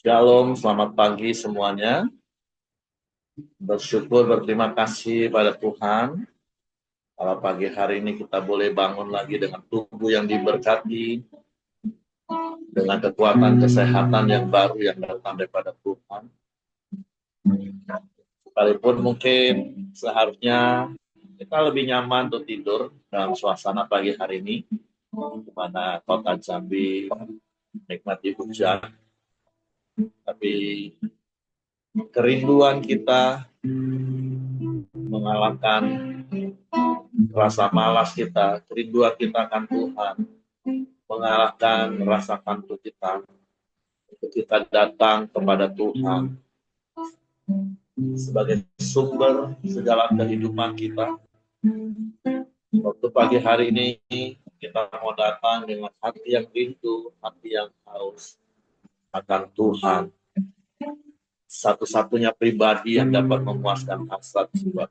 Shalom, selamat pagi semuanya. Bersyukur, berterima kasih pada Tuhan. Kalau pagi hari ini kita boleh bangun lagi dengan tubuh yang diberkati, dengan kekuatan kesehatan yang baru yang datang daripada Tuhan. Sekalipun mungkin seharusnya kita lebih nyaman untuk tidur dalam suasana pagi hari ini, di mana kota Jambi menikmati hujan, tapi kerinduan kita mengalahkan rasa malas kita, kerinduan kita akan Tuhan, mengalahkan rasa kantuk kita, untuk kita datang kepada Tuhan sebagai sumber segala kehidupan kita. Waktu pagi hari ini kita mau datang dengan hati yang rindu, hati yang haus akan Tuhan. Satu-satunya pribadi yang dapat memuaskan hasrat jiwa.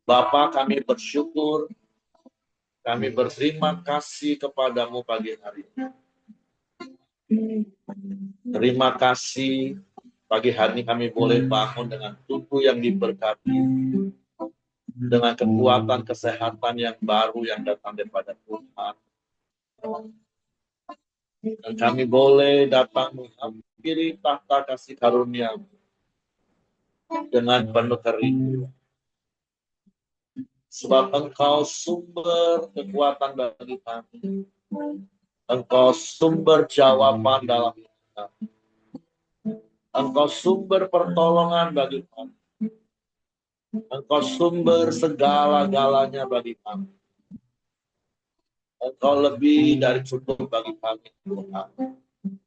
Bapa, kami bersyukur, kami berterima kasih kepadamu pagi hari ini. Terima kasih pagi hari ini kami boleh bangun dengan tubuh yang diberkati, dengan kekuatan kesehatan yang baru yang datang daripada Tuhan. Dan kami boleh datang menghampiri tahta kasih karunia dengan penuh kerinduan. Sebab Engkau sumber kekuatan bagi kami. Engkau sumber jawaban dalam hidup kami. Engkau sumber pertolongan bagi kami. Engkau sumber segala-galanya bagi kami. Engkau lebih dari cukup bagi kami, Tuhan.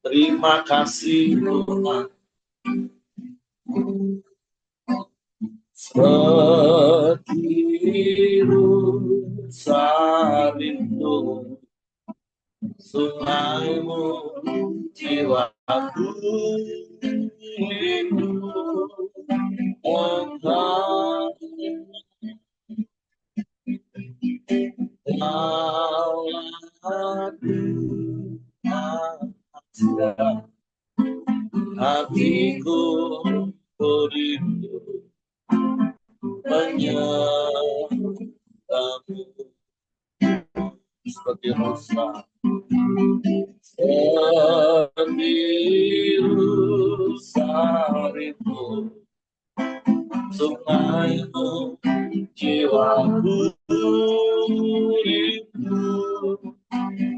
Terima kasih, Tuhan. Setiru sarindu sungaimu jiwaku rindu Engkau hatiku rindu menyertamu seperti rusa sendiri sarimu sungaimu jiwaku rindu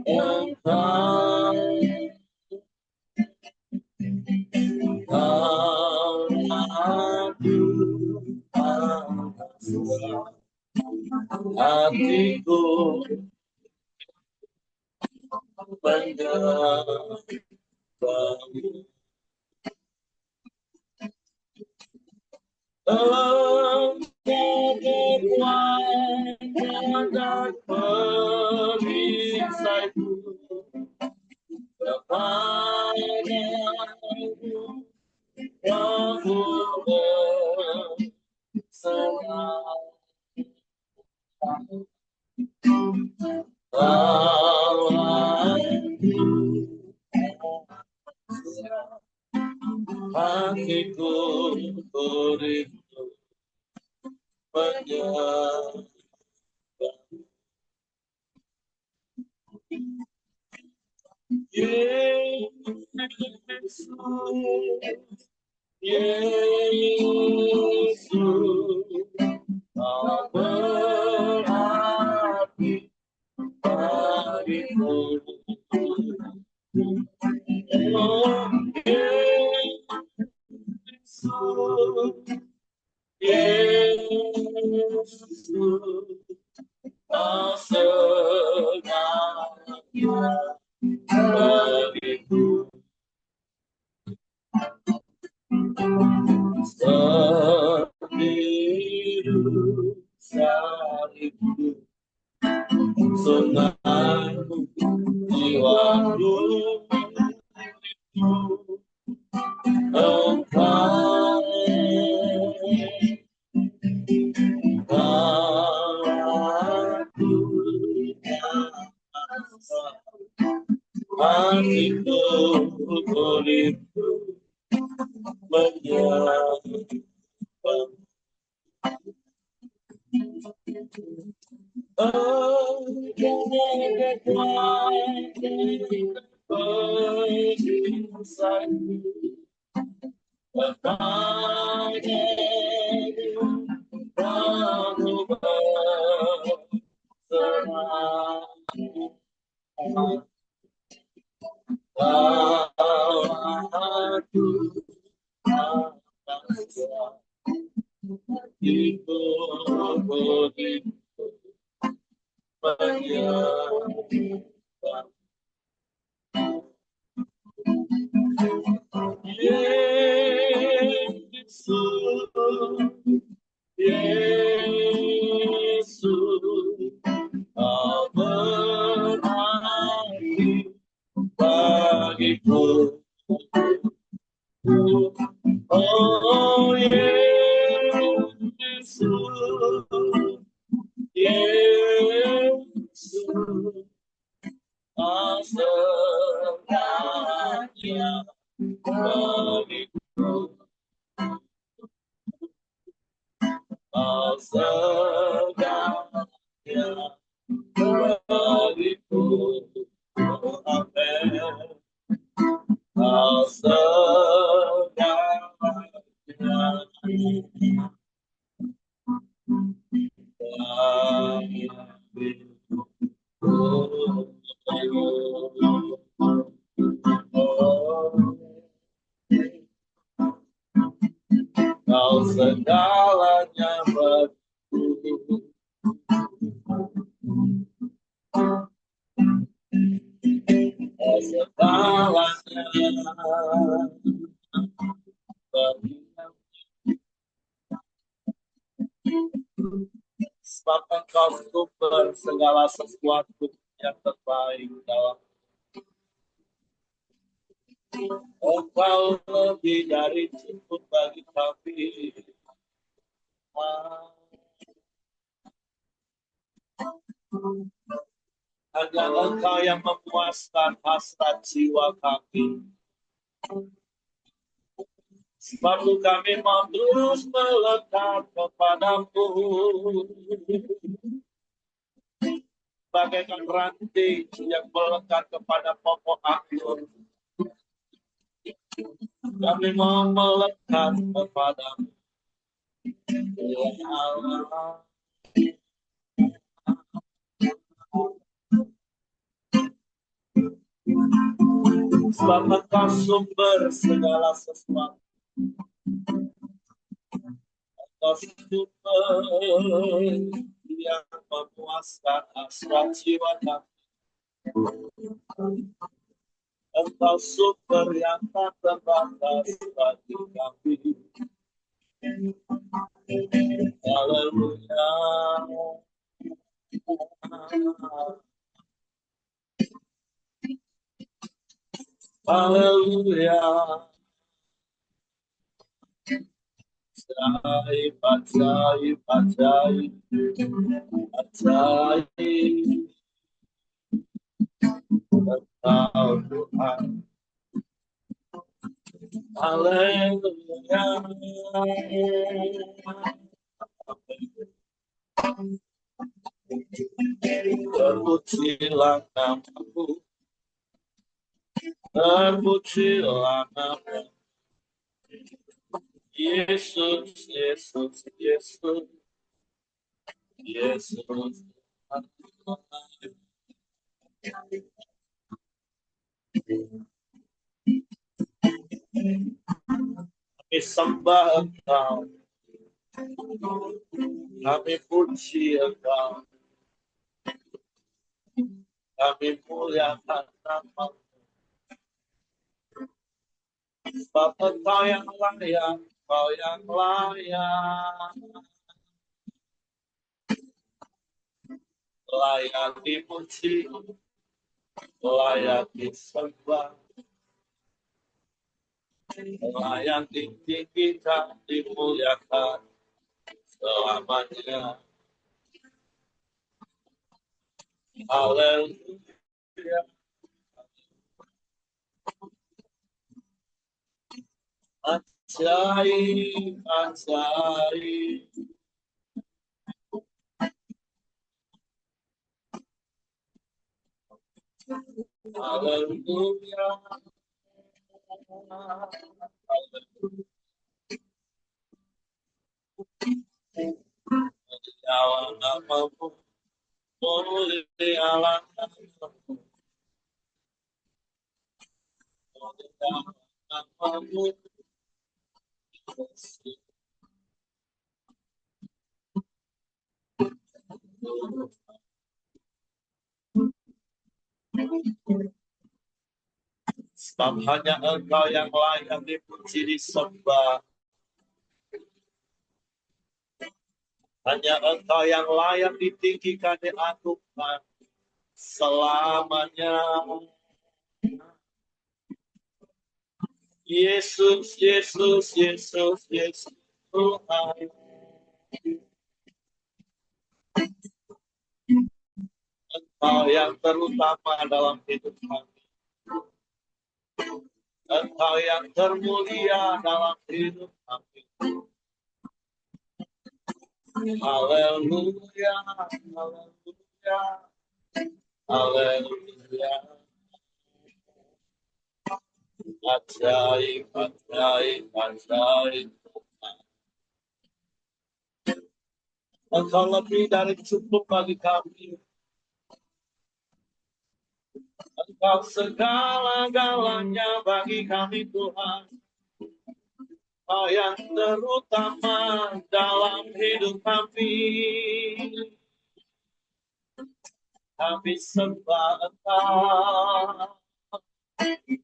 Engkau hatiku menyertamu. Engkau kekuatan dan perisaiku kepadamu aku berserah. Hatiku rindu menyertamu. Yesus, Yesus, Kau berarti bagiku. Oh, Yesus, Yesus, Kau segalanya bagiku. Setiru salibku sungaimu jiwaku Engkau hatiku Kau segalanya bagiku. Kau segalanya bagiku. Sebab Engkau sumber segala sesuatu yang terbaik dalam. Engkau lebih dari cukup bagi kami. Hanya Engkau yang memuaskan hasrat jiwa kami. Sebab kami mau terus melekat kepadamu. Bagaikan ranting yang melekat kepada pokok anggur. Kami mau melekat kepadamu. Ya Allah. Sebab Engkau sumber segala sesuatu. Engkau sumber yang memuaskan hasrat jiwa kami. Engkau sumber yang tak terbatas bagi kami. Haleluya. Haleluya. Ajaib, ajaib, ajaib, ajaib. Engkau Tuhan. Haleluya. Terpujilah namamu. Terpujilah namamu. Yesus, Yesus, Yesus, Yesus. Kami sembah Engkau. Kami puji Engkau. Kami muliakan namamu. Sebab Engkau yang layak, Engkau yang layak. Layak dipuji, layak disembah, layak ditinggikan, dimuliakan selamanya. Haleluya. Ajaib, ajaib. Haleluya. Mulialah namamu, mulialah namamu, mulialah namamu, Yesus. Sebab hanya Engkau yang layak dipuji disembah. Hanya Engkau yang layak ditinggikan diagungkan selamanya. Yesus, Yesus, Yesus, Yesus Tuhan. Engkau yang terutama dalam hidup kami. Engkau yang termulia dalam hidup kami. Haleluya, haleluya, haleluya. Ajaib, ajaib, ajaib. Engkau lebih dari cukup bagi kami. Engkau segala-galanya bagi kami Tuhan. Engkau yang terutama dalam hidup kami. Kami sembah Engkau.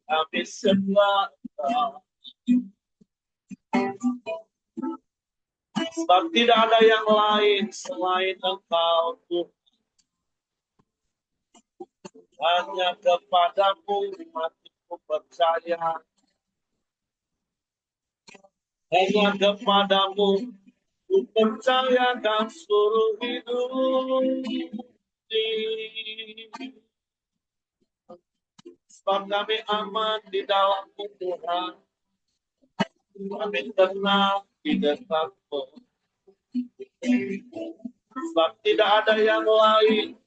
Kami sembah Engkau. Sebab tidak ada yang lain selain Engkau Tuhan. Hanya kepadamu hatiku percaya. Hanya kepadamu ku percayakan seluruh hidup ini. Sebab kami aman di dalam-Mu Tuhan. Kami tenang di dekat-Mu. Sebab tidak ada yang lain.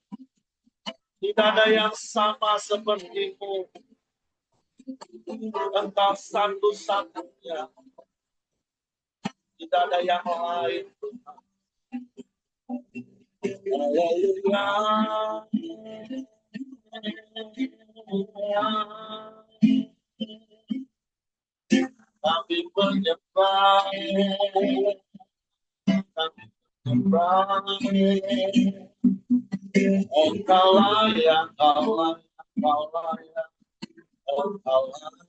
Tidak ada yang sama seperti-Mu. Engkau satu-satunya. Tidak ada yang lain. Haleluya. Kami menyembah. Kami menyembah. Engkau layak, Engkau layak, Engkau layak, Engkau layak.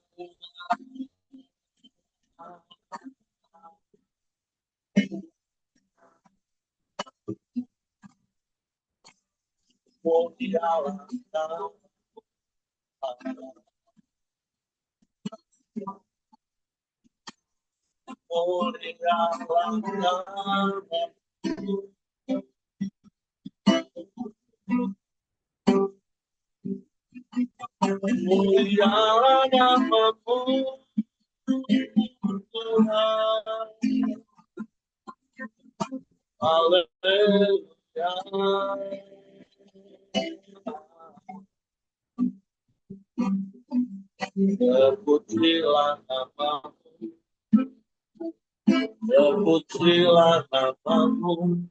Mulialah namamu. Mulialah namamu. Mulialah namamu Tuhan. Haleluya. Terpujilah namamu. Terpujilah namamu.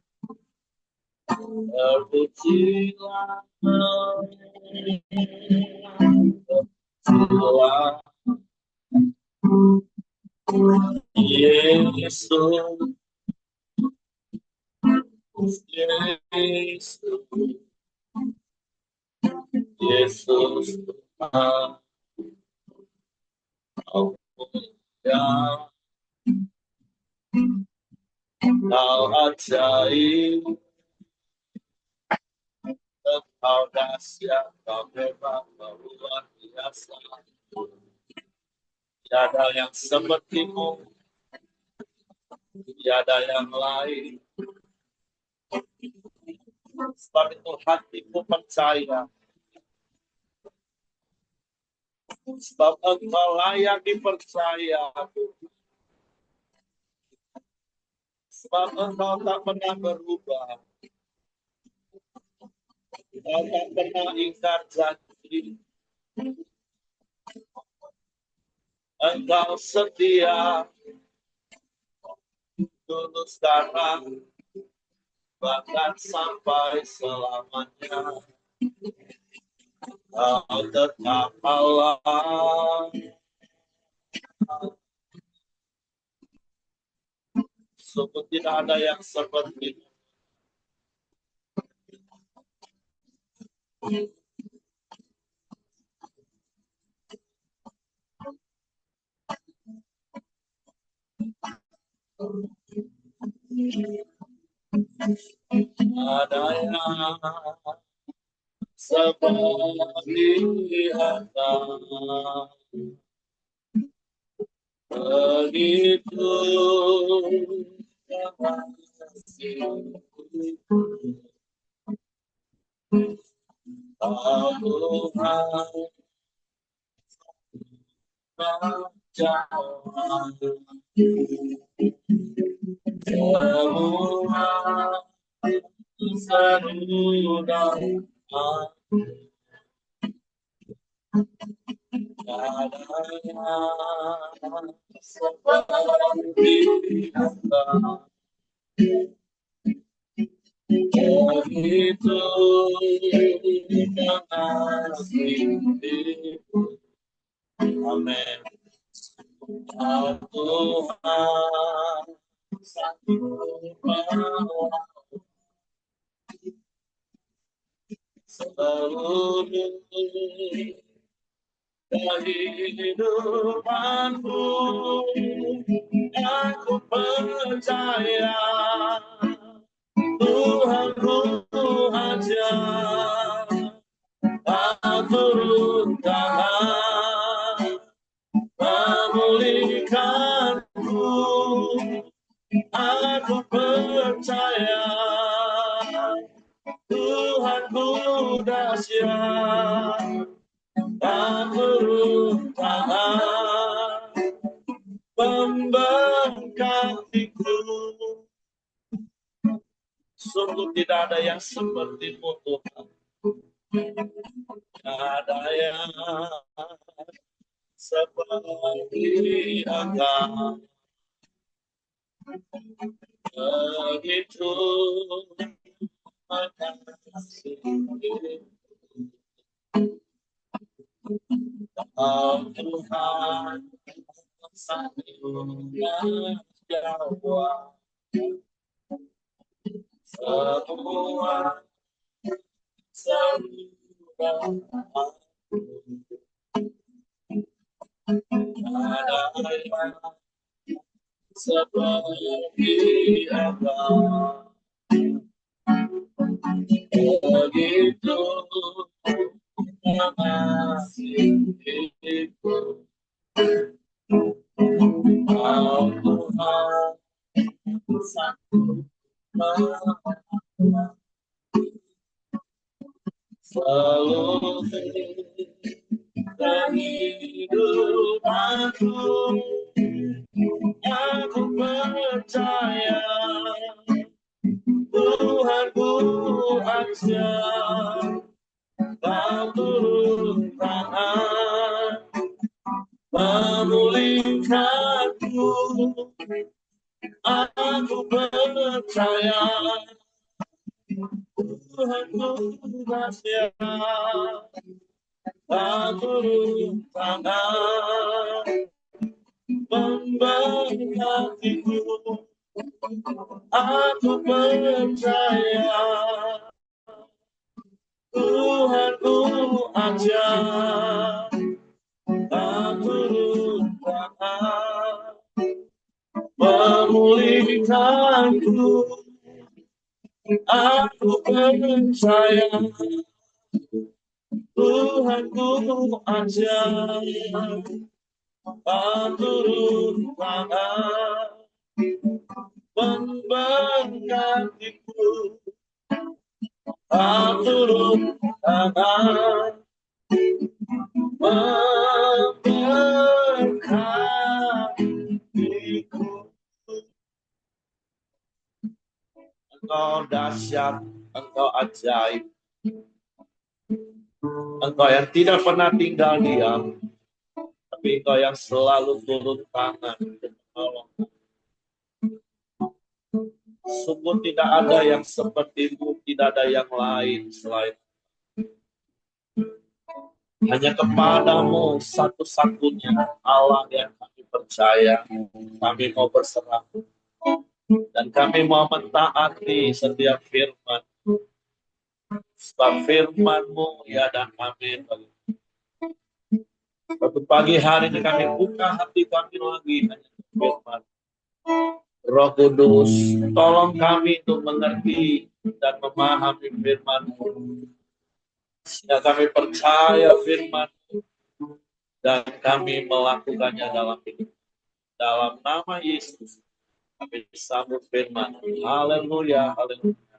Terpujilah. Terpujilah. Yesus. Yesus. Yesus Tuhan. Kau ajaib, Kau dahsyat, Kau hebat, Kau luar biasa. Tiada yang seperti-Mu, tiada yang lain. Sebab itu hatiku percaya. Sebab Engkau layak dipercaya. Sebab Engkau tak pernah berubah. Engkau tak pernah ingkar janji. Engkau setia, tulus darah, bahkan sampai selamanya. Kau tetap Allah. Sungguh tidak ada yang seperti ada yang seperti Anda. Begitu kasih Tuhan jauh semua serudah adanya seperti Anda. Begitu kasih. Amin. Tuhan satu seluruh kehidupanku, aku percaya Tuhanku aja. Tak turun tangan memulihkanku, aku percaya Tuhanku dahsyat. Tak turun tangan memberkatiku. Sungguh tidak ada yang seperti-Mu Tuhan. Tidak ada yang seperti Engkau. Begitu makasih. Tuhan satunya jawab semua serudah ada yang seperti Engkau. Begitu mengasihiku, Tuhan satu seluruh kehidupanku, aku percaya Tuhanku aja. Tak turun tangan memulihkanku, aku percaya Tuhanku dahsyat. Tak turun tangan memberkatiku, aku percaya Tuhanku aja. Tak turun tangan memulihkanku, aku percaya Tuhanku aja. Tak turun tangan memberkatiku, tak turun tangan memberkatiku. Engkau dahsyat, Engkau ajaib. Engkau yang tidak pernah tinggal diam, tapi Engkau yang selalu turun tangan untuk menolong. Sungguh tidak ada yang seperti-Mu, tidak ada yang lain selain hanya kepadamu satu-satunya Allah yang kami percaya. Kami mau berserah dan kami mau mentaati setiap firman. Sebab firman-Mu ya dan amin. Waktu pagi hari ini kami buka hati kami lagi hanya firman. Roh Kudus, tolong kami untuk mengerti dan memahami firman-Mu. Sehingga kami percaya firman dan kami melakukannya dalam hidup. Dalam nama Yesus, kami sambut firman. Haleluya, haleluya.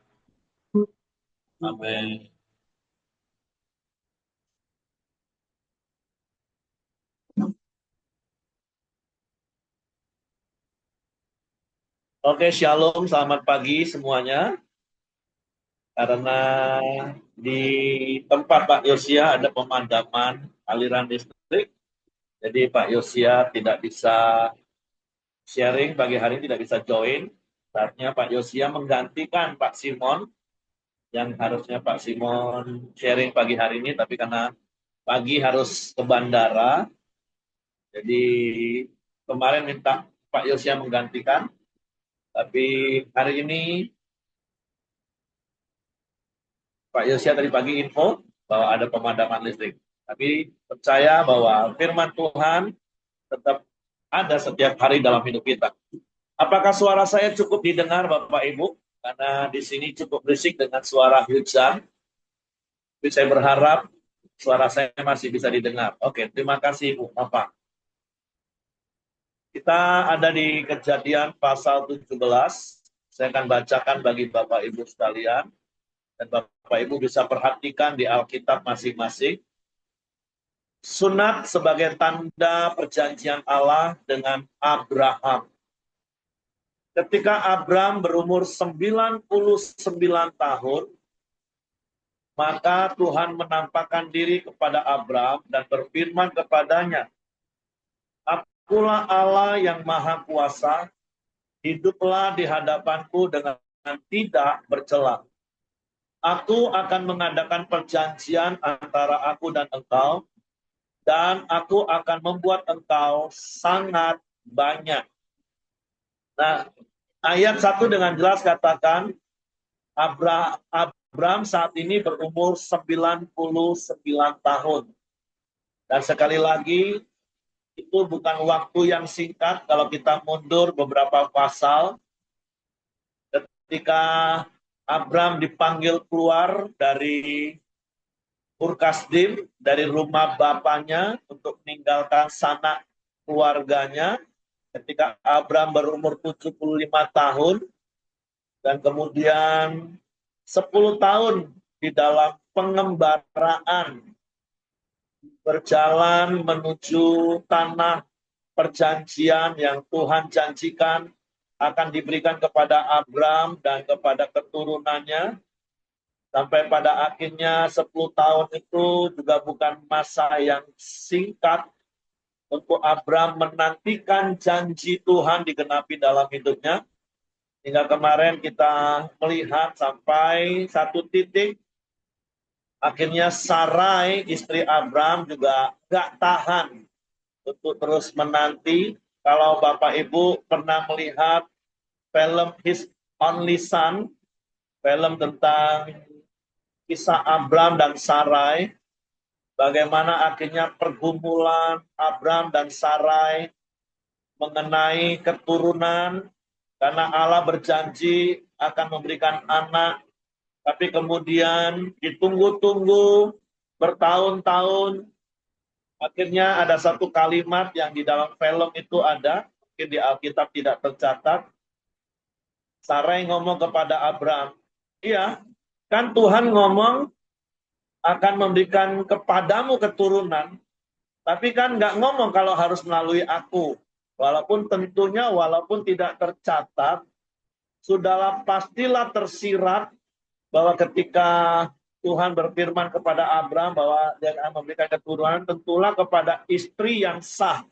Amin. Oke, shalom, selamat pagi semuanya. Karena di tempat Pak Yosia ada pemadaman aliran listrik, jadi Pak Yosia tidak bisa sharing pagi hari ini, tidak bisa join. Saatnya Pak Yosia menggantikan Pak Simon, yang harusnya Pak Simon sharing pagi hari ini, tapi karena pagi harus ke bandara, jadi kemarin minta Pak Yosia menggantikan, tapi hari ini Pak Yosia tadi pagi info bahwa ada pemadaman listrik. Tapi percaya bahwa firman Tuhan tetap ada setiap hari dalam hidup kita. Apakah suara saya cukup didengar Bapak Ibu? Karena di sini cukup berisik dengan suara hujan. Tapi saya berharap suara saya masih bisa didengar. Oke, terima kasih Bu Bapak. Kita ada di Kejadian pasal 17. Saya akan bacakan bagi Bapak Ibu sekalian. Dan Bapak Ibu bisa perhatikan di Alkitab masing-masing. Sunat sebagai tanda perjanjian Allah dengan Abraham. Ketika Abraham berumur 99 tahun, maka Tuhan menampakkan diri kepada Abraham dan berfirman kepadanya, Akulah Allah yang Maha Kuasa, hiduplah di hadapanku dengan tidak bercela. Aku akan mengadakan perjanjian antara aku dan engkau, dan aku akan membuat engkau sangat banyak. Nah, ayat 1 dengan jelas katakan, Abraham saat ini berumur 99 tahun. Dan sekali lagi, itu bukan waktu yang singkat kalau kita mundur beberapa pasal. Ketika Abraham dipanggil keluar dari Ur Kasdim, dari rumah bapaknya untuk meninggalkan sanak keluarganya, ketika Abraham berumur 75 tahun, dan kemudian 10 tahun di dalam pengembaraan, berjalan menuju tanah perjanjian yang Tuhan janjikan akan diberikan kepada Abraham dan kepada keturunannya. Sampai pada akhirnya 10 tahun itu juga bukan masa yang singkat untuk Abraham menantikan janji Tuhan digenapi dalam hidupnya. Hingga kemarin kita melihat sampai satu titik, akhirnya Sarai, istri Abraham juga gak tahan untuk terus menanti. Kalau Bapak Ibu pernah melihat film His Only Son, film tentang kisah Abraham dan Sarai, bagaimana akhirnya pergumulan Abraham dan Sarai mengenai keturunan, karena Allah berjanji akan memberikan anak, tapi kemudian ditunggu-tunggu bertahun-tahun. Akhirnya ada satu kalimat yang di dalam film itu ada, mungkin di Alkitab tidak tercatat. Sarai ngomong kepada Abraham, iya, kan Tuhan ngomong akan memberikan kepadamu keturunan, tapi kan nggak ngomong kalau harus melalui aku. Walaupun tentunya, walaupun tidak tercatat, sudahlah pastilah tersirat bahwa ketika Tuhan berfirman kepada Abraham bahwa dia akan memberikan keturunan, tentulah kepada istri yang sah,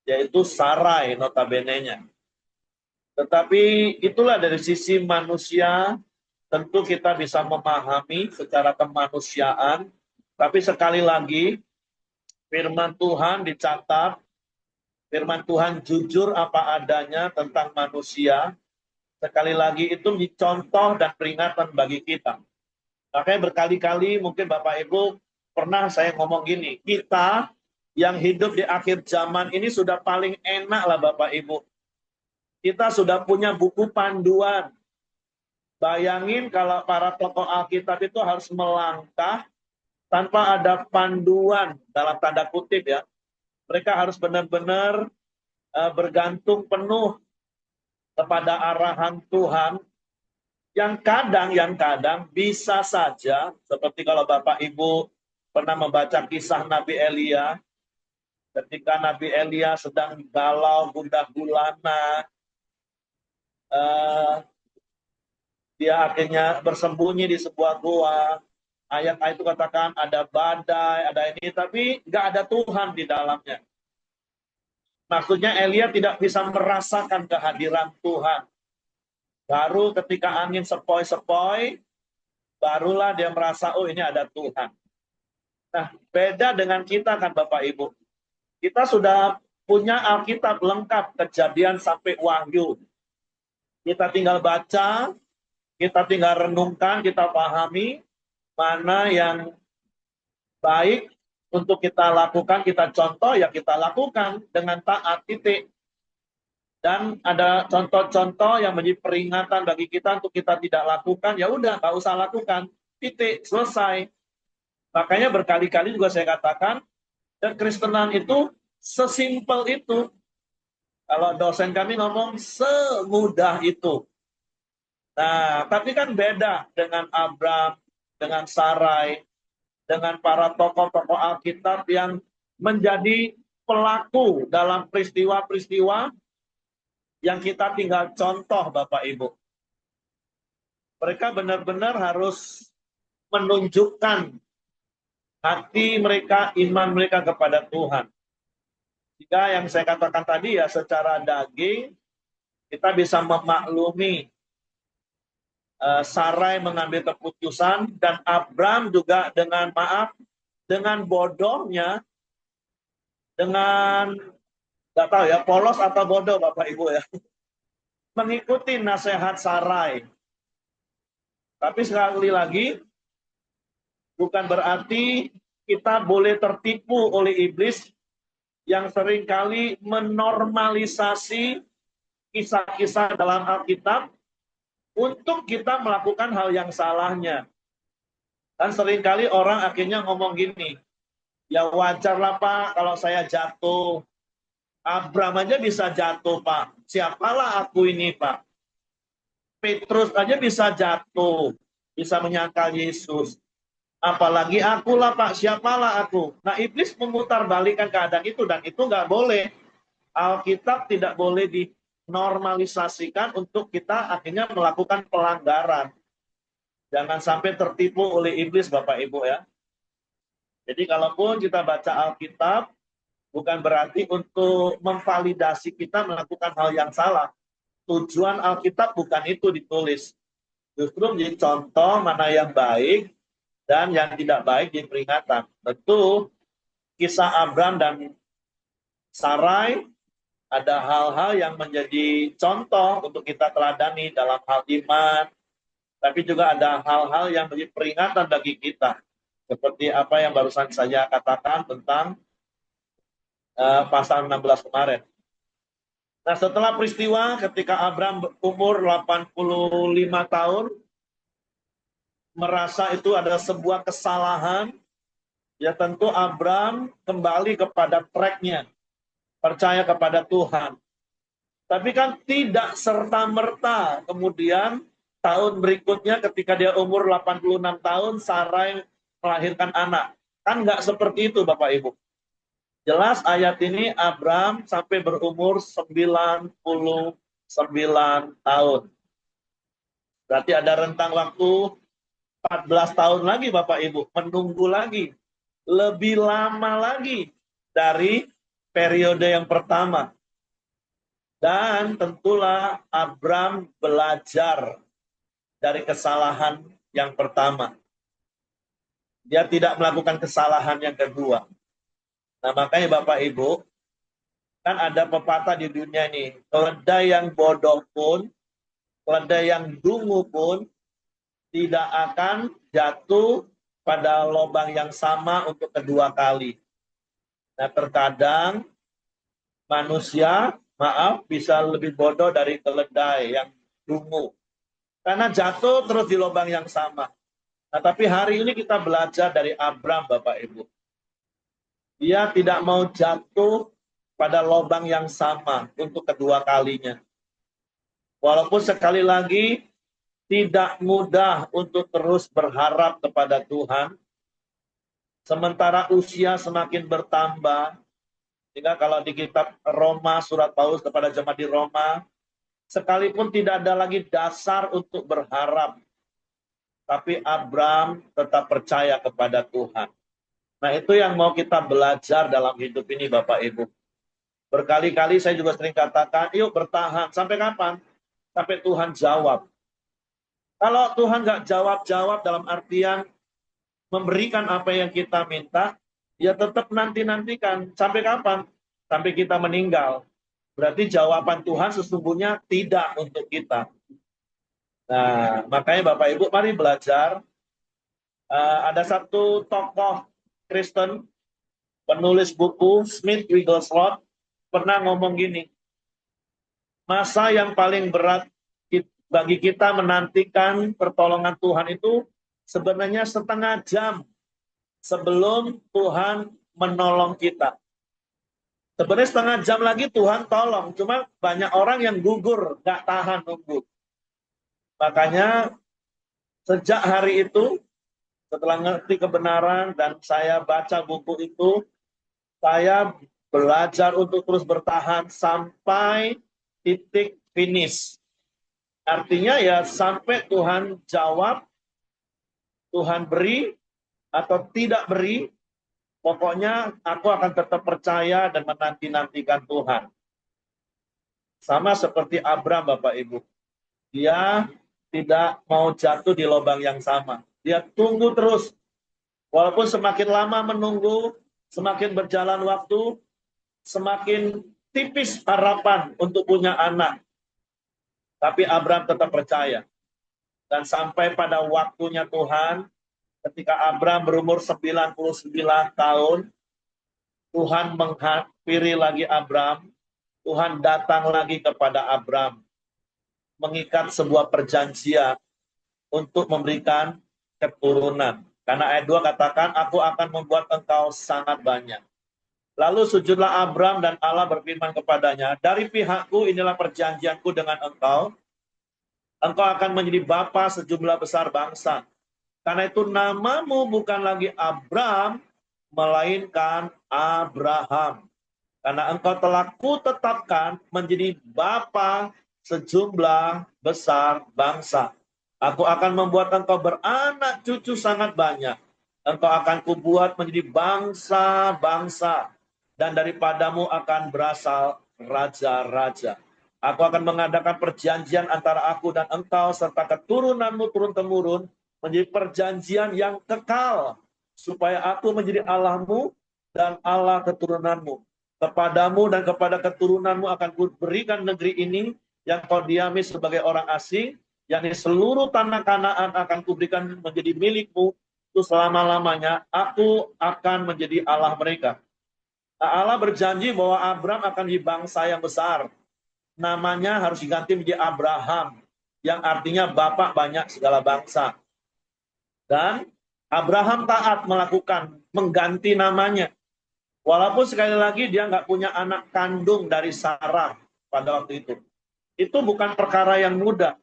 yaitu Sarai notabene-nya. Tetapi itulah dari sisi manusia, tentu kita bisa memahami secara kemanusiaan, tapi sekali lagi, firman Tuhan dicatat, firman Tuhan jujur apa adanya tentang manusia, sekali lagi itu contoh dan peringatan bagi kita. Makanya berkali-kali mungkin Bapak Ibu pernah saya ngomong gini, kita yang hidup di akhir zaman ini sudah paling enak lah Bapak Ibu. Kita sudah punya buku panduan. Bayangin kalau para tokoh Alkitab itu harus melangkah tanpa ada panduan dalam tanda kutip ya. Mereka harus benar-benar bergantung penuh kepada arahan Tuhan. Yang kadang bisa saja, seperti kalau Bapak Ibu pernah membaca kisah Nabi Elia, ketika Nabi Elia sedang galau, gundah gulana, dia akhirnya bersembunyi di sebuah gua. Ayat-ayat itu katakan ada badai, ada ini, tapi nggak ada Tuhan di dalamnya. Maksudnya Elia tidak bisa merasakan kehadiran Tuhan. Baru ketika angin sepoi-sepoi, barulah dia merasa, oh ini ada Tuhan. Nah, beda dengan kita kan Bapak Ibu. Kita sudah punya Alkitab lengkap, Kejadian sampai Wahyu. Kita tinggal baca, kita tinggal renungkan, kita pahami mana yang baik untuk kita lakukan, kita contoh, ya kita lakukan dengan taat, titik. Dan ada contoh-contoh yang menjadi peringatan bagi kita untuk kita tidak lakukan, ya udah nggak usah lakukan, titik, selesai. Makanya berkali-kali juga saya katakan, kekristenan itu sesimpel itu. Kalau dosen kami ngomong semudah itu. Nah, tapi kan beda dengan Abraham, dengan Sarai, dengan para tokoh-tokoh Alkitab yang menjadi pelaku dalam peristiwa-peristiwa yang kita tinggal contoh Bapak Ibu. Mereka benar-benar harus menunjukkan hati mereka, iman mereka kepada Tuhan. Jika yang saya katakan tadi ya secara daging, kita bisa memaklumi Sarai mengambil keputusan dan Abram juga dengan dengan bodohnya, dengan nggak tahu ya, polos atau bodoh Bapak Ibu ya, mengikuti nasihat Sarai. Tapi sekali lagi, bukan berarti kita boleh tertipu oleh iblis yang seringkali menormalisasi kisah-kisah dalam Alkitab untuk kita melakukan hal yang salahnya. Dan seringkali orang akhirnya ngomong gini, ya wajarlah Pak kalau saya jatuh. Abram aja bisa jatuh Pak. Siapalah aku ini Pak. Petrus aja bisa jatuh. Bisa menyangkal Yesus. Apalagi akulah Pak, siapalah aku. Nah iblis memutarbalikkan keadaan itu dan itu nggak boleh. Alkitab tidak boleh dinormalisasikan untuk kita akhirnya melakukan pelanggaran. Jangan sampai tertipu oleh iblis Bapak Ibu ya. Jadi kalaupun kita baca Alkitab, bukan berarti untuk memvalidasi kita melakukan hal yang salah. Tujuan Alkitab bukan itu ditulis. Justru menjadi contoh mana yang baik dan yang tidak baik di peringatan. Tentu kisah Abram dan Sarai ada hal-hal yang menjadi contoh untuk kita teladani dalam hal iman, tapi juga ada hal-hal yang menjadi peringatan bagi kita. Seperti apa yang barusan saya katakan tentang pasal 16 kemarin. Nah, setelah peristiwa ketika Abram umur 85 tahun, merasa itu adalah sebuah kesalahan, ya tentu Abram kembali kepada tracknya, percaya kepada Tuhan. Tapi kan tidak serta-merta kemudian tahun berikutnya ketika dia umur 86 tahun, Sarai melahirkan anak. Kan nggak seperti itu Bapak Ibu. Jelas ayat ini Abram sampai berumur 99 tahun. Berarti ada rentang waktu 14 tahun lagi Bapak Ibu, menunggu lagi. Lebih lama lagi dari periode yang pertama. Dan tentulah Abram belajar dari kesalahan yang pertama. Dia tidak melakukan kesalahan yang kedua. Nah makanya Bapak Ibu, kan ada pepatah di dunia ini, keledai yang bodoh pun, keledai yang dungu pun, tidak akan jatuh pada lubang yang sama untuk kedua kali. Nah terkadang manusia, maaf, bisa lebih bodoh dari keledai yang dungu. Karena jatuh terus di lubang yang sama. Nah, tapi hari ini kita belajar dari Abram, Bapak Ibu. Dia tidak mau jatuh pada lubang yang sama untuk kedua kalinya. Walaupun sekali lagi tidak mudah untuk terus berharap kepada Tuhan. Sementara usia semakin bertambah, sehingga kalau di kitab Roma, surat Paulus kepada jemaat di Roma, sekalipun tidak ada lagi dasar untuk berharap, tapi Abram tetap percaya kepada Tuhan. Nah itu yang mau kita belajar dalam hidup ini Bapak Ibu. Berkali-kali saya juga sering katakan, yuk bertahan. Sampai kapan? Sampai Tuhan jawab. Kalau Tuhan nggak jawab-jawab dalam artian memberikan apa yang kita minta, ya tetap nanti-nantikan. Sampai kapan? Sampai kita meninggal. Berarti jawaban Tuhan sesungguhnya tidak untuk kita. Nah, makanya Bapak Ibu, mari belajar. Ada satu tokoh Kristen, penulis buku, Smith Wigglesworth, pernah ngomong gini, masa yang paling berat bagi kita menantikan pertolongan Tuhan itu sebenarnya setengah jam sebelum Tuhan menolong kita. Sebenarnya setengah jam lagi Tuhan tolong, cuma banyak orang yang gugur, nggak tahan nunggu. Makanya sejak hari itu, setelah ngerti kebenaran dan saya baca buku itu, saya belajar untuk terus bertahan sampai titik finish. Artinya ya sampai Tuhan jawab, Tuhan beri atau tidak beri, pokoknya aku akan tetap percaya dan menanti-nantikan Tuhan. Sama seperti Abram Bapak Ibu. Dia tidak mau jatuh di lubang yang sama. Dia tunggu terus. Walaupun semakin lama menunggu, semakin berjalan waktu, semakin tipis harapan untuk punya anak. Tapi Abram tetap percaya. Dan sampai pada waktunya Tuhan, ketika Abram berumur 99 tahun, Tuhan menghampiri lagi Abram, Tuhan datang lagi kepada Abram, mengikat sebuah perjanjian untuk memberikan keturunan. Karena ayat 2 katakan, aku akan membuat engkau sangat banyak. Lalu sujudlah Abram dan Allah berfirman kepadanya, dari pihakku inilah perjanjianku dengan engkau, engkau akan menjadi bapa sejumlah besar bangsa. Karena itu namamu bukan lagi Abram, melainkan Abraham. Karena engkau telah kutetapkan menjadi bapa sejumlah besar bangsa. Aku akan membuat engkau beranak cucu sangat banyak. Engkau akan kubuat menjadi bangsa-bangsa. Dan daripadamu akan berasal raja-raja. Aku akan mengadakan perjanjian antara aku dan engkau serta keturunanmu turun-temurun menjadi perjanjian yang kekal. Supaya aku menjadi Allahmu dan Allah keturunanmu. Kepadamu dan kepada keturunanmu akan kuberikan negeri ini yang kau diami sebagai orang asing, yakni seluruh tanah Kanaan akan kuberikan menjadi milikmu, itu selama-lamanya aku akan menjadi Allah mereka. Nah, Allah berjanji bahwa Abram akan di bangsa yang besar. Namanya harus diganti menjadi Abraham, yang artinya bapak banyak segala bangsa. Dan Abraham taat melakukan, mengganti namanya. Walaupun sekali lagi dia nggak punya anak kandung dari Sarah pada waktu itu. Itu bukan perkara yang mudah.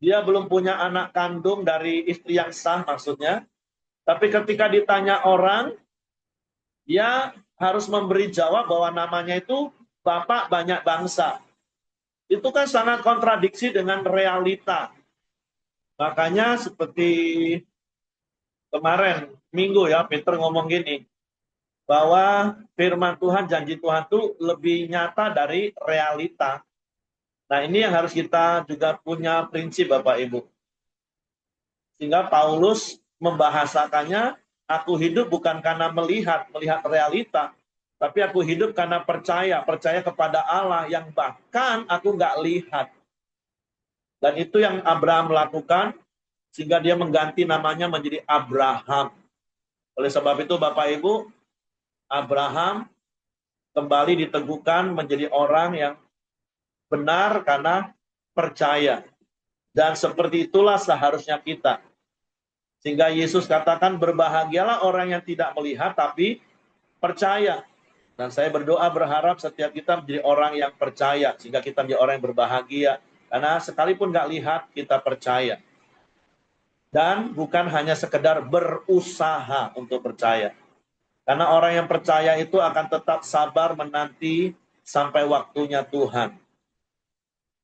Dia belum punya anak kandung dari istri yang sah maksudnya. Tapi ketika ditanya orang, dia harus memberi jawab bahwa namanya itu Bapak banyak bangsa. Itu kan sangat kontradiksi dengan realita. Makanya seperti kemarin, Minggu ya, Peter ngomong gini, bahwa firman Tuhan, janji Tuhan itu lebih nyata dari realita. Nah, ini yang harus kita juga punya prinsip, Bapak Ibu. Sehingga Paulus membahasakannya, aku hidup bukan karena melihat realita, tapi aku hidup karena percaya kepada Allah yang bahkan aku nggak lihat. Dan itu yang Abraham lakukan, sehingga dia mengganti namanya menjadi Abraham. Oleh sebab itu, Bapak Ibu, Abraham kembali diteguhkan menjadi orang yang benar karena percaya. Dan seperti itulah seharusnya kita. Sehingga Yesus katakan, berbahagialah orang yang tidak melihat tapi percaya. Dan saya berdoa berharap setiap kita menjadi orang yang percaya, sehingga kita menjadi orang yang berbahagia. Karena sekalipun nggak lihat, kita percaya. Dan bukan hanya sekedar berusaha untuk percaya. Karena orang yang percaya itu akan tetap sabar menanti sampai waktunya Tuhan.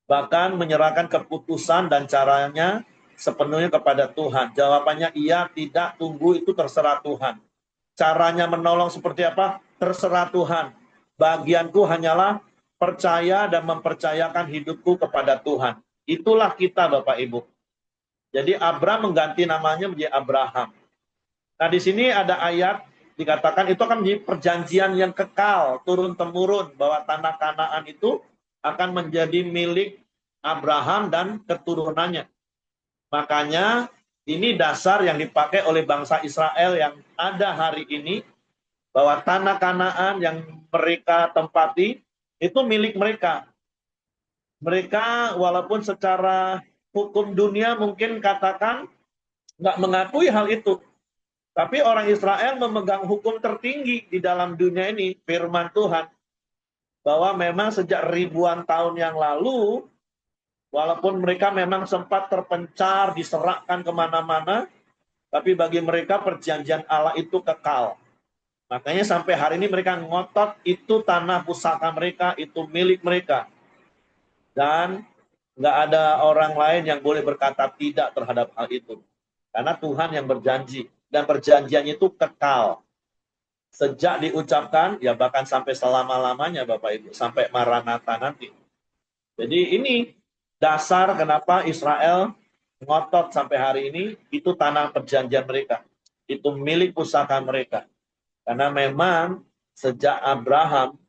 Bahkan menyerahkan keputusan dan caranya sepenuhnya kepada Tuhan. Jawabannya iya, tidak, tunggu, itu terserah Tuhan. Caranya menolong seperti apa? Terserah Tuhan. Bagianku hanyalah percaya dan mempercayakan hidupku kepada Tuhan. Itulah kita, Bapak Ibu. Jadi Abraham mengganti namanya menjadi Abraham. Nah, di sini ada ayat dikatakan itu akan menjadi perjanjian yang kekal, turun-temurun, bahwa tanah Kanaan itu akan menjadi milik Abraham dan keturunannya. Makanya ini dasar yang dipakai oleh bangsa Israel yang ada hari ini, bahwa tanah Kanaan yang mereka tempati itu milik mereka. Mereka walaupun secara hukum dunia mungkin katakan nggak mengakui hal itu. Tapi orang Israel memegang hukum tertinggi di dalam dunia ini, firman Tuhan. Bahwa memang sejak ribuan tahun yang lalu, walaupun mereka memang sempat terpencar, diserahkan kemana-mana, tapi bagi mereka perjanjian Allah itu kekal. Makanya sampai hari ini mereka ngotot itu tanah pusaka mereka, itu milik mereka. Dan nggak ada orang lain yang boleh berkata tidak terhadap hal itu. Karena Tuhan yang berjanji. Dan perjanjiannya itu kekal. Sejak diucapkan, ya bahkan sampai selama-lamanya Bapak Ibu. Sampai Maranatha nanti. Jadi ini dasar kenapa Israel ngotot sampai hari ini, itu tanah perjanjian mereka. Itu milik pusaka mereka. Karena memang sejak Abraham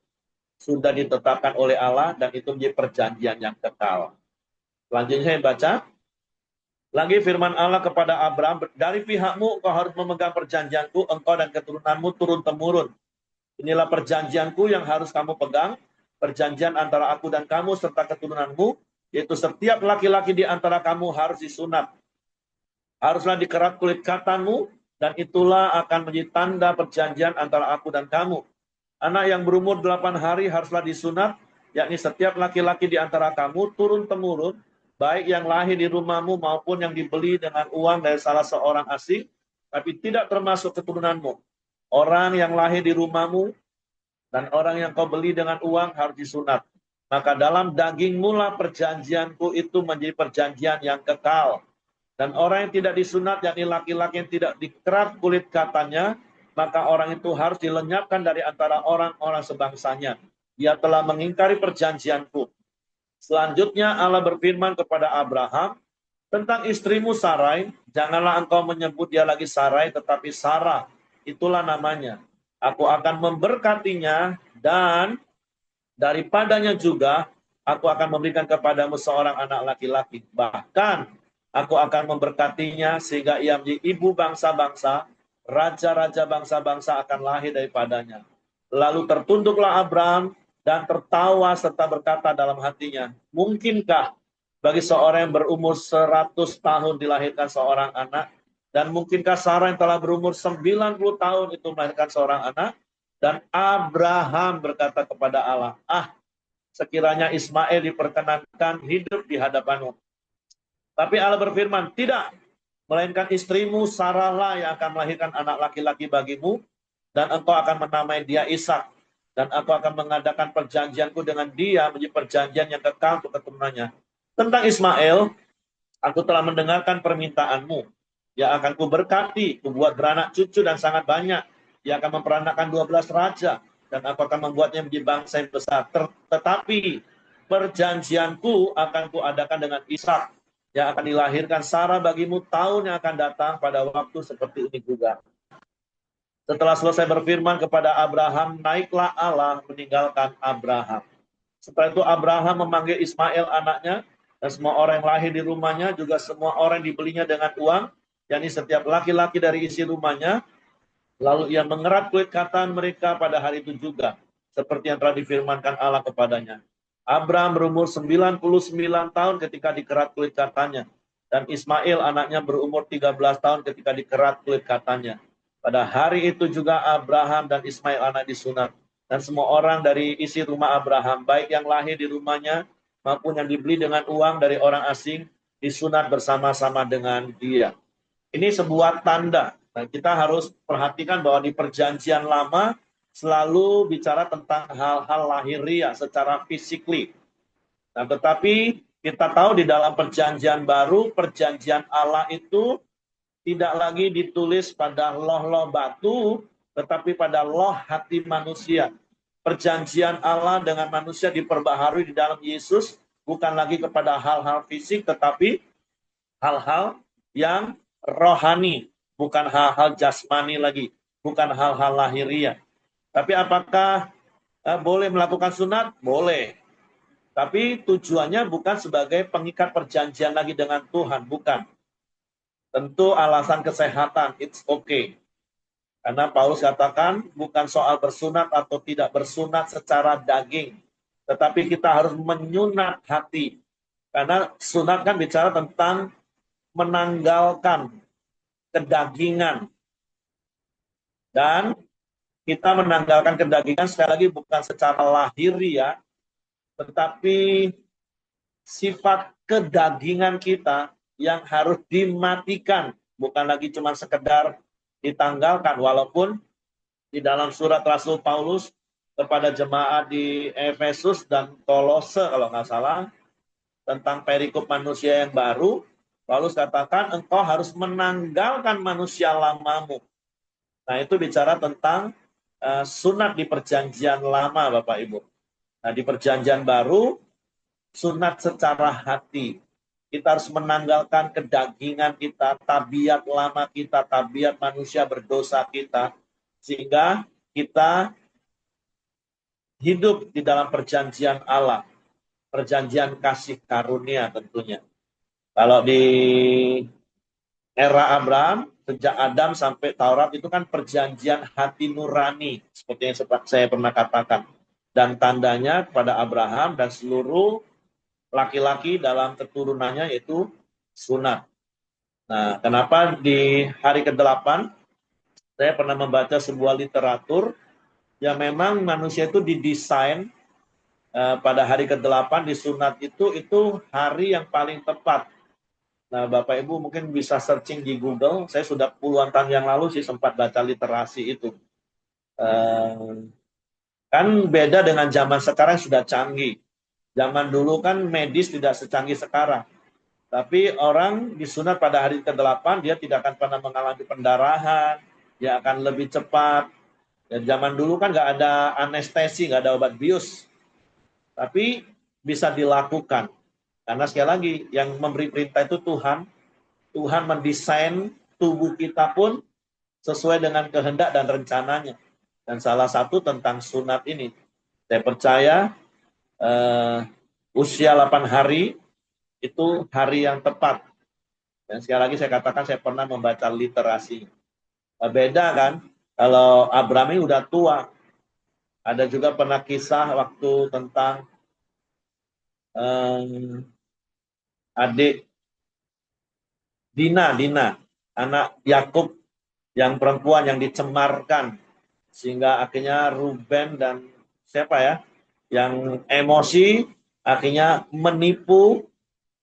sudah ditetapkan oleh Allah dan itu menjadi perjanjian yang kekal. Selanjutnya saya baca. Lagi firman Allah kepada Abraham, dari pihakmu kau harus memegang perjanjianku, engkau dan keturunanmu turun-temurun. Inilah perjanjianku yang harus kamu pegang, perjanjian antara aku dan kamu serta keturunanmu, yaitu setiap laki-laki di antara kamu harus disunat. Haruslah dikerat kulit katanmu, dan itulah akan menjadi tanda perjanjian antara aku dan kamu. Anak yang berumur 8 hari haruslah disunat, yakni setiap laki-laki di antara kamu turun-temurun, baik yang lahir di rumahmu maupun yang dibeli dengan uang dari salah seorang asing, tapi tidak termasuk keturunanmu. Orang yang lahir di rumahmu dan orang yang kau beli dengan uang harus disunat. Maka dalam dagingmu lah perjanjianku itu menjadi perjanjian yang kekal. Dan orang yang tidak disunat, yakni laki-laki yang tidak dikerat kulit katanya, maka orang itu harus dilenyapkan dari antara orang-orang sebangsanya. Ia telah mengingkari perjanjianku. Selanjutnya Allah berfirman kepada Abraham, tentang istrimu Sarai, janganlah engkau menyebut dia lagi Sarai, tetapi Sarah, itulah namanya. Aku akan memberkatinya dan daripadanya juga aku akan memberikan kepadamu seorang anak laki-laki. Bahkan aku akan memberkatinya sehingga ia menjadi ibu bangsa-bangsa, raja-raja bangsa-bangsa akan lahir daripadanya. Lalu tertunduklah Abraham dan tertawa serta berkata dalam hatinya, mungkinkah bagi seorang yang berumur 100 tahun dilahirkan seorang anak? Dan mungkinkah Sarah yang telah berumur 90 tahun itu melahirkan seorang anak? Dan Abraham berkata kepada Allah, sekiranya Ismail diperkenankan hidup di hadapanmu. Tapi Allah berfirman, tidak, melainkan istrimu Sarahlah yang akan melahirkan anak laki-laki bagimu, dan engkau akan menamai dia Ishak. Dan aku akan mengadakan perjanjianku dengan dia menjadi perjanjian yang kekal untuk keturunannya. Tentang Ismail, Aku telah mendengarkan permintaanmu. Ya akan kuberkati, kubuat beranak cucu dan sangat banyak. Ia akan memperanakan 12 raja, dan aku akan membuatnya menjadi bangsa yang besar. Tetapi perjanjianku akan kuadakan dengan Ishak, yang akan dilahirkan Sarah bagimu tahun yang akan datang pada waktu seperti ini juga. Setelah selesai berfirman kepada Abraham, naiklah Allah meninggalkan Abraham. Setelah itu Abraham memanggil Ismail anaknya, dan semua orang yang lahir di rumahnya, juga semua orang yang dibelinya dengan uang, yakni setiap laki-laki dari isi rumahnya. Lalu ia mengerat kulit katan mereka pada hari itu juga, seperti yang telah difirmankan Allah kepadanya. Abraham berumur 99 tahun ketika dikerat kulit katanya, dan Ismail anaknya berumur 13 tahun ketika dikerat kulit katanya. Pada hari itu juga Abraham dan Ismail anak disunat, dan semua orang dari isi rumah Abraham, baik yang lahir di rumahnya maupun yang dibeli dengan uang dari orang asing, disunat bersama-sama dengan dia. Ini sebuah tanda. Nah, kita harus perhatikan bahwa di perjanjian lama selalu bicara tentang hal-hal lahiriah secara fisikly. Nah, tetapi kita tahu di dalam perjanjian baru, perjanjian Allah itu tidak lagi ditulis pada loh-loh batu, tetapi pada loh hati manusia. Perjanjian Allah dengan manusia diperbaharui di dalam Yesus, bukan lagi kepada hal-hal fisik, tetapi hal-hal yang rohani, bukan hal-hal jasmani lagi, bukan hal-hal lahiriah. Tapi apakah boleh melakukan sunat? Boleh. Tapi tujuannya bukan sebagai pengikat perjanjian lagi dengan Tuhan, bukan. Tentu alasan kesehatan, it's okay. Karena Paulus katakan bukan soal bersunat atau tidak bersunat secara daging, tetapi kita harus menyunat hati. Karena sunat kan bicara tentang menanggalkan kedagingan. Dan kita menanggalkan kedagingan sekali lagi bukan secara lahiriah, tetapi sifat kedagingan kita yang harus dimatikan, bukan lagi cuma sekedar ditanggalkan. Walaupun di dalam surat Rasul Paulus kepada jemaat di Efesus dan Kolose kalau nggak salah, tentang perikop manusia yang baru, Paulus katakan engkau harus menanggalkan manusia lamamu. Nah, itu bicara tentang sunat di perjanjian lama, Bapak Ibu. Nah, di perjanjian baru, sunat secara hati. Kita harus menanggalkan kedagingan kita, tabiat lama kita, tabiat manusia berdosa kita, sehingga kita hidup di dalam perjanjian Allah, perjanjian kasih karunia tentunya. Kalau di era Abraham, sejak Adam sampai Taurat itu kan perjanjian hati nurani, seperti yang saya pernah katakan. Dan tandanya kepada Abraham dan seluruh laki-laki dalam keturunannya yaitu sunat. Nah, kenapa di hari ke-8 saya pernah membaca sebuah literatur yang memang manusia itu didesain pada hari ke-8 disunat itu hari yang paling tepat. Nah, Bapak Ibu mungkin bisa searching di Google. Saya sudah puluhan tahun yang lalu sih sempat baca literasi itu. Kan beda dengan zaman sekarang sudah canggih. Zaman dulu kan medis tidak secanggih sekarang. Tapi orang disunat pada hari ke-8, dia tidak akan pernah mengalami pendarahan, dia akan lebih cepat. Dan zaman dulu kan nggak ada anestesi, nggak ada obat bius. Tapi bisa dilakukan. Karena sekali lagi, yang memberi perintah itu Tuhan. Tuhan mendesain tubuh kita pun sesuai dengan kehendak dan rencananya. Dan salah satu tentang sunat ini. Saya percaya usia 8 hari itu hari yang tepat. Dan sekali lagi saya katakan saya pernah membaca literasi. Beda kan, kalau Abraham ini udah tua. Ada juga pernah kisah waktu tentang adik Dina, anak Yakub yang perempuan yang dicemarkan, sehingga akhirnya Ruben dan siapa ya, yang emosi akhirnya menipu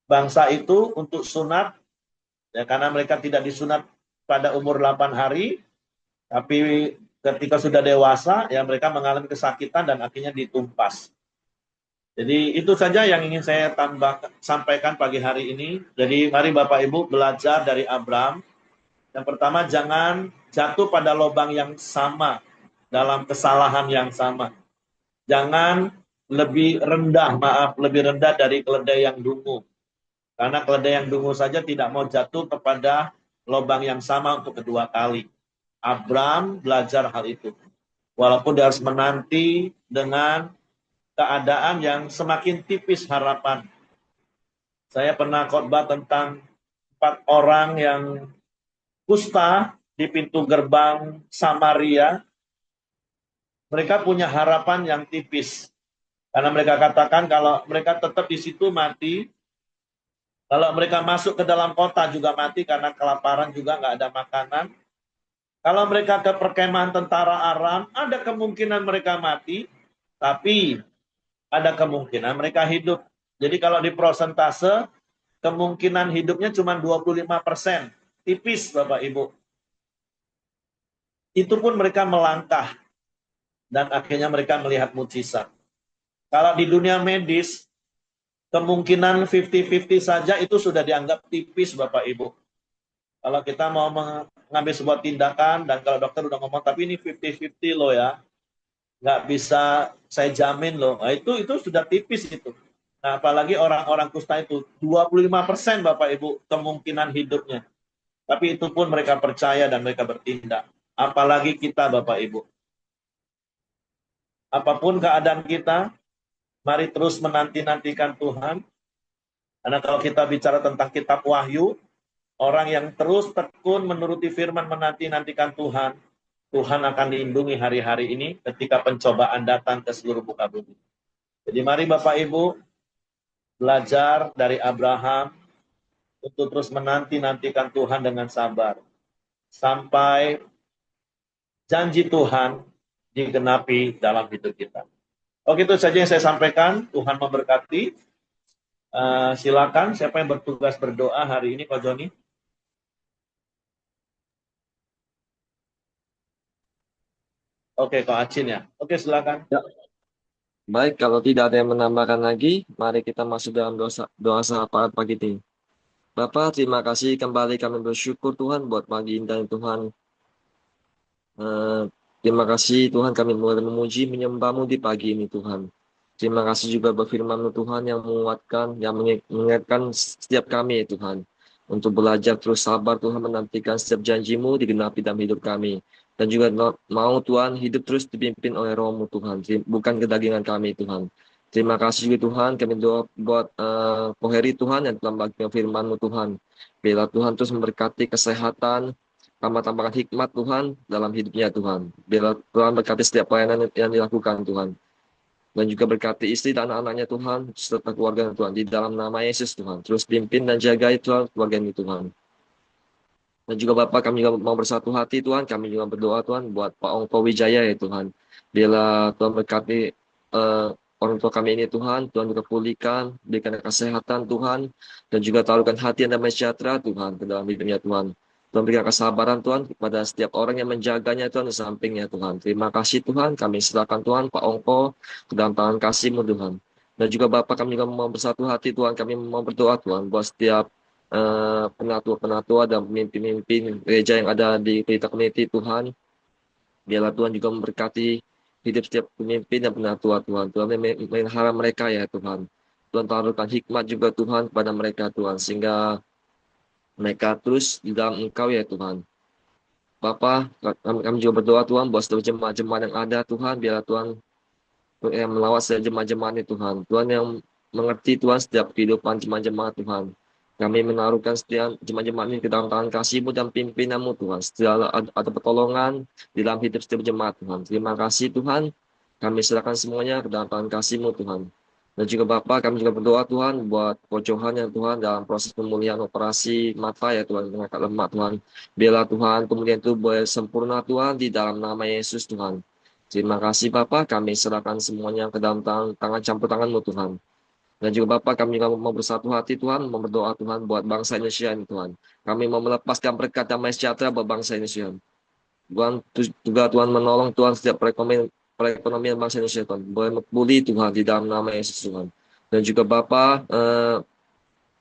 bangsa itu untuk sunat, ya, karena mereka tidak disunat pada umur 8 hari, tapi ketika sudah dewasa, ya mereka mengalami kesakitan dan akhirnya ditumpas. Jadi itu saja yang ingin saya sampaikan pagi hari ini. Jadi mari Bapak Ibu belajar dari Abraham. Yang pertama, jangan jatuh pada lubang yang sama, dalam kesalahan yang sama. Jangan lebih rendah dari keledai yang dungu. Karena keledai yang dungu saja tidak mau jatuh kepada lubang yang sama untuk kedua kali. Abraham belajar hal itu. Walaupun dia harus menanti dengan keadaan yang semakin tipis harapan. Saya pernah khotbah tentang 4 orang yang kusta di pintu gerbang Samaria. Mereka punya harapan yang tipis. Karena mereka katakan kalau mereka tetap di situ mati, kalau mereka masuk ke dalam kota juga mati karena kelaparan juga nggak ada makanan. Kalau mereka ke perkemahan tentara Aram, ada kemungkinan mereka mati, tapi ada kemungkinan mereka hidup. Jadi kalau di prosentase, kemungkinan hidupnya cuma 25%. Tipis, Bapak Ibu. Itu pun mereka melangkah, dan akhirnya mereka melihat mukjizat. Kalau di dunia medis, kemungkinan 50-50 saja itu sudah dianggap tipis, Bapak Ibu. Kalau kita mau mengambil sebuah tindakan, dan kalau dokter udah ngomong, tapi ini 50-50 loh ya, nggak bisa saya jamin loh. Nah, itu sudah tipis itu. Nah, apalagi orang-orang kusta itu 25% Bapak Ibu kemungkinan hidupnya. Tapi itu pun mereka percaya dan mereka bertindak. Apalagi kita Bapak Ibu. Apapun keadaan kita, mari terus menanti-nantikan Tuhan. Karena kalau kita bicara tentang kitab Wahyu, orang yang terus tekun menuruti firman menanti-nantikan Tuhan, Tuhan akan lindungi hari-hari ini ketika pencobaan datang ke seluruh muka bumi. Jadi mari Bapak Ibu belajar dari Abraham untuk terus menanti-nantikan Tuhan dengan sabar. Sampai janji Tuhan digenapi dalam hidup kita. Oke, itu saja yang saya sampaikan. Tuhan memberkati. Silakan, siapa yang bertugas berdoa hari ini, Pak Joni? Oke, Kak Acin ya. Oke, silakan. Ya, baik, kalau tidak ada yang menambahkan lagi, mari kita masuk dalam doa syafaat pagi ini. Bapak, terima kasih kembali kami bersyukur Tuhan buat pagi indah yang Tuhan. Eh, Terima kasih Tuhan kami mulai memuji menyembah-Mu di pagi ini Tuhan. Terima kasih juga berfirman-Mu Tuhan yang menguatkan, yang mengingatkan setiap kami Tuhan. Untuk belajar terus sabar Tuhan menantikan setiap janji-Mu digenapi dalam hidup kami. Dan juga mau Tuhan hidup terus dipimpin oleh Roh-Mu Tuhan, bukan kedagingan kami Tuhan. Terima kasih juga Tuhan, kami doa buat Poheri Tuhan yang telah membagikan firman-Mu Tuhan. Bila Tuhan terus memberkati kesehatan, tambahkan hikmat Tuhan dalam hidupnya Tuhan. Bila Tuhan berkati setiap pelayanan yang dilakukan Tuhan. Dan juga berkati istri dan anak-anaknya Tuhan, serta keluarga Tuhan. Di dalam nama Yesus Tuhan. Terus pimpin dan jaga Tuhan keluarga ini Tuhan. Dan juga Bapak kami juga mau bersatu hati Tuhan. Kami juga berdoa Tuhan buat Pak Ongko Wijaya ya Tuhan. Bila Tuhan berkati orang tua kami ini Tuhan. Tuhan juga pulihkan, berikan kesehatan Tuhan. Dan juga taruhkan hati yang damai sejahtera Tuhan ke dalam hidupnya Tuhan. Tuhan berikan kesabaran Tuhan kepada setiap orang yang menjaganya Tuhan di sampingnya Tuhan. Terima kasih Tuhan, kami serahkan Tuhan Pak Ongko ke dalam tangan kasih-Mu Tuhan. Dan juga Bapak kami juga mau bersatu hati Tuhan, kami mau berdoa Tuhan buat setiap penatua-penatua dan pemimpin-pemimpin gereja yang ada di Pelita Community Tuhan. Biarlah Tuhan juga memberkati hidup setiap pemimpin dan penatua Tuhan. Tuhan memelihara mereka ya Tuhan. Tuhan taruhkan hikmat juga Tuhan kepada mereka Tuhan. Sehingga mereka terus di dalam Engkau ya Tuhan. Bapa, kami juga berdoa Tuhan buat setiap jemaat-jemaat yang ada Tuhan, biarlah Tuhan yang melawat setiap jemaat-jemaat ini Tuhan. Tuhan yang mengerti Tuhan setiap kehidupan jemaat-jemaat Tuhan. Kami menaruhkan setiap jemaat-jemaat ini ke dalam tangan kasih-Mu dan pimpinan-Mu Tuhan. Setiap ada pertolongan di dalam hidup setiap jemaat Tuhan. Terima kasih Tuhan. Kami serahkan semuanya ke dalam tangan kasih-Mu Tuhan. Dan juga Bapak, kami juga berdoa Tuhan buat Coach Johan ya Tuhan dalam proses pemulihan operasi mata ya Tuhan, mengangkat lemak Tuhan. Biarlah Tuhan pemulihan itu boleh sempurna Tuhan di dalam nama Yesus Tuhan. Terima kasih Bapak, kami serahkan semuanya ke dalam tangan campur tangan-Mu Tuhan. Dan juga Bapak, kami juga mau bersatu hati Tuhan, mau berdoa Tuhan buat bangsa Indonesia ini Tuhan. Kami mau melepaskan berkat damai sejahtera buat bangsa Indonesia. Tuhan juga Tuhan menolong Tuhan setiap perekonomian bangsa Indonesia Tuhan. Boleh pulih Tuhan di dalam nama Yesus Tuhan. Dan juga Bapa,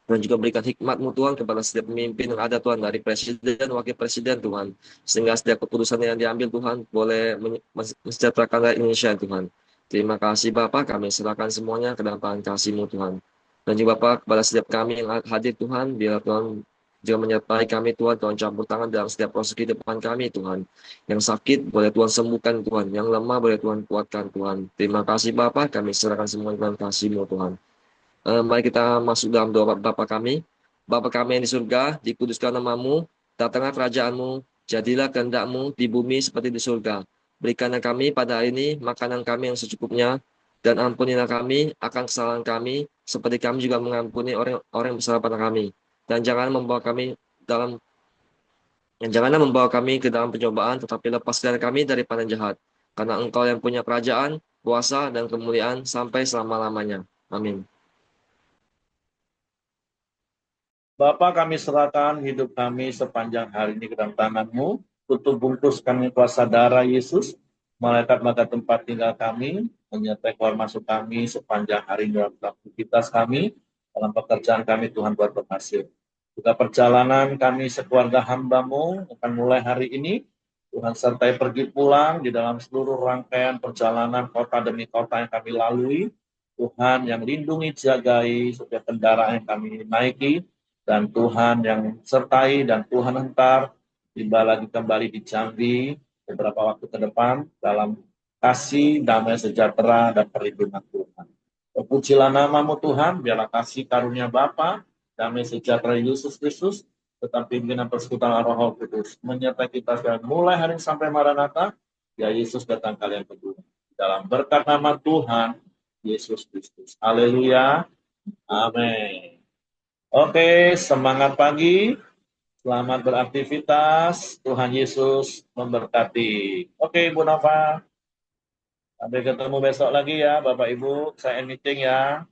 dan juga berikan hikmat-Mu Tuhan kepada setiap pemimpin yang ada Tuhan, dari presiden, wakil presiden Tuhan, sehingga setiap keputusan yang diambil Tuhan boleh mensejahterakan rakyat Indonesia Tuhan. Terima kasih Bapak, kami serahkan semuanya ke dalam tangan kasih-Mu Tuhan. Dan juga Bapak, kepada setiap kami yang hadir Tuhan, biar Tuhan juga menyertai kami Tuhan, Tuhan campur tangan dalam setiap proses kehidupan kami Tuhan. Yang sakit boleh Tuhan sembuhkan Tuhan, yang lemah boleh Tuhan kuatkan Tuhan. Terima kasih Bapak, kami serahkan semuanya ke dalam kasih-Mu Tuhan. Mari kita masuk dalam doa Bapa kami. Bapa kami yang di surga, dikuduskan namamu, datanglah kerajaanmu, jadilah kehendak-Mu di bumi seperti di surga. Berikanlah kami pada hari ini makanan kami yang secukupnya, dan ampunilah kami akan kesalahan kami, seperti kami juga mengampuni orang-orang yang bersalah pada kami. Dan jangan membawa kami dalam janganlah membawa kami ke dalam pencobaan, tetapi lepaskan kami dari panah jahat. Karena Engkau yang punya kerajaan, kuasa, dan kemuliaan sampai selama-lamanya. Amin. Bapa, kami serahkan hidup kami sepanjang hari ini ke dalam tangan-Mu. Tutup bungkus kami kuasa darah Yesus. Malaikat pada tempat tinggal kami, menyertai keluar masuk kami sepanjang hari ini dalam aktivitas kami, dalam pekerjaan kami, Tuhan buat berhasil. Juga perjalanan kami sekeluarga hamba-Mu akan mulai hari ini. Tuhan sertai pergi pulang di dalam seluruh rangkaian perjalanan kota demi kota yang kami lalui. Tuhan yang lindungi, jagai setiap kendaraan yang kami naiki, dan Tuhan yang sertai dan Tuhan hentar tiba lagi kembali di Jambi beberapa waktu ke depan dalam kasih, damai sejahtera, dan perlindungan Tuhan. Terpujilah namamu Tuhan, biarlah kasih karunia Bapa, damai sejahtera Yesus Kristus, tetap pimpinan persekutuan Roh Kudus menyertai kita mulai hari sampai Maranatha, ya Yesus datang kalian kedua. Dalam berkat nama Tuhan Yesus Kristus. Haleluya. Amin. Oke, semangat pagi. Selamat beraktivitas. Tuhan Yesus memberkati. Oke, Bu Nova. Sampai ketemu besok lagi ya, Bapak Ibu. Saya meeting ya.